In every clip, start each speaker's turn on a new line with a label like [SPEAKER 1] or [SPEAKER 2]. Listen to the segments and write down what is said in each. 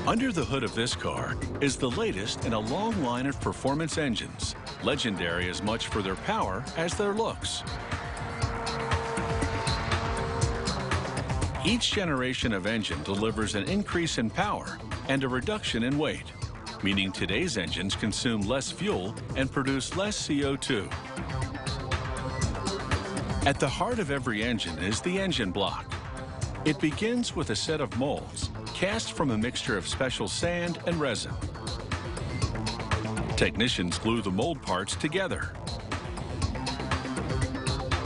[SPEAKER 1] Under the hood of this car is the latest in a long line of performance engines, legendary as much for their power as their looks. Each generation of engine delivers an increase in power and a reduction in weight, meaning today's engines consume less fuel and produce less CO2. At the heart of every engine is the engine block. It begins with a set of molds cast from a mixture of special sand and resin. Technicians glue the mold parts together.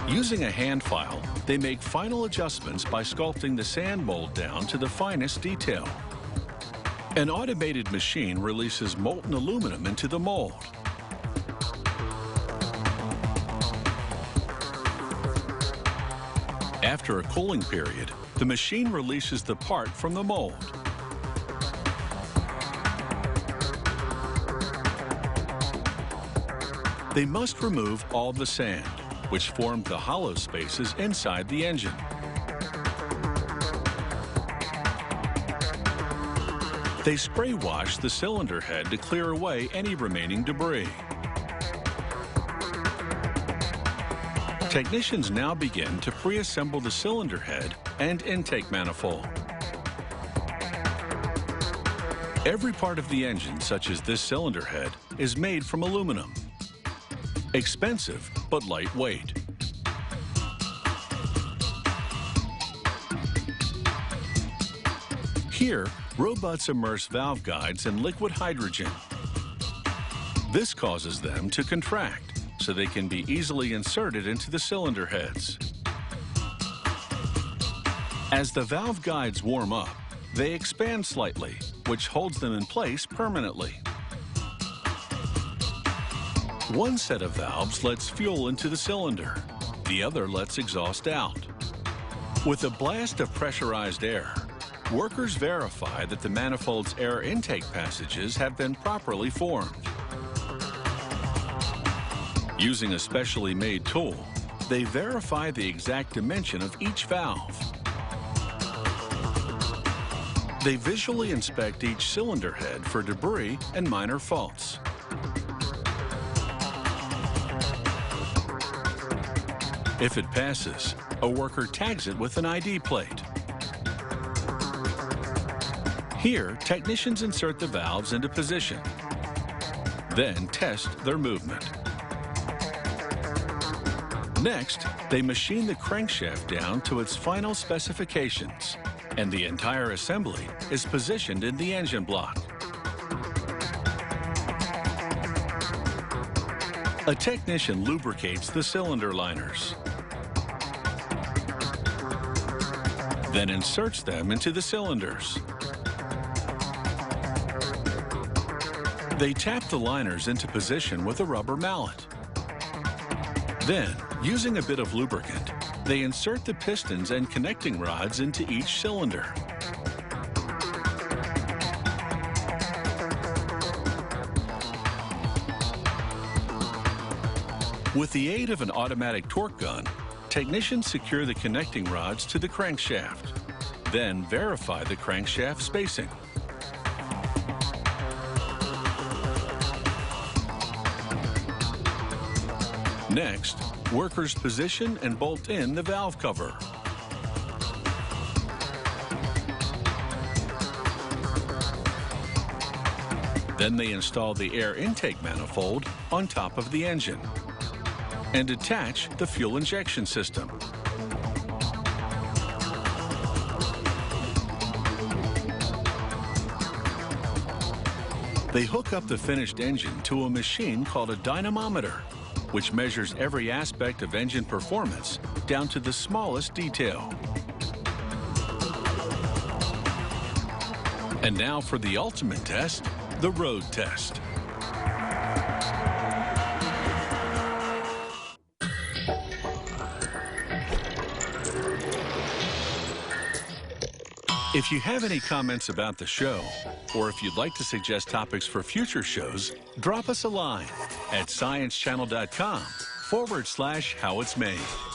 [SPEAKER 1] Using a hand file, they make final adjustments by sculpting the sand mold down to the finest detail. An automated machine releases molten aluminum into the mold. After a cooling period, the machine releases the part from the mold. They must remove all the sand, which formed the hollow spaces inside the engine. They spray wash the cylinder head to clear away any remaining debris. Technicians now begin to pre-assemble the cylinder head and intake manifold. Every part of the engine, such as this cylinder head, is made from aluminum. Expensive, but lightweight. Here, robots immerse valve guides in liquid hydrogen. This causes them to contract, so they can be easily inserted into the cylinder heads. As the valve guides warm up, they expand slightly, which holds them in place permanently. One set of valves lets fuel into the cylinder. The other lets exhaust out. With a blast of pressurized air, workers verify that the manifold's air intake passages have been properly formed. Using a specially made tool, they verify the exact dimension of each valve. They visually inspect each cylinder head for debris and minor faults. If it passes, a worker tags it with an ID plate. Here, technicians insert the valves into position, then test their movement. Next, they machine the crankshaft down to its final specifications, and the entire assembly is positioned in the engine block. A technician lubricates the cylinder liners, then inserts them into the cylinders. They tap the liners into position with a rubber mallet. Then, using a bit of lubricant, they insert the pistons and connecting rods into each cylinder. With the aid of an automatic torque gun, technicians secure the connecting rods to the crankshaft, then verify the crankshaft spacing. Next, workers position and bolt in the valve cover. Then they install the air intake manifold on top of the engine and attach the fuel injection system. They hook up the finished engine to a machine called a dynamometer, which measures every aspect of engine performance down to the smallest detail. And now for the ultimate test, the road test. If you have any comments about the show, or if you'd like to suggest topics for future shows, drop us a line at sciencechannel.com/howitsmade.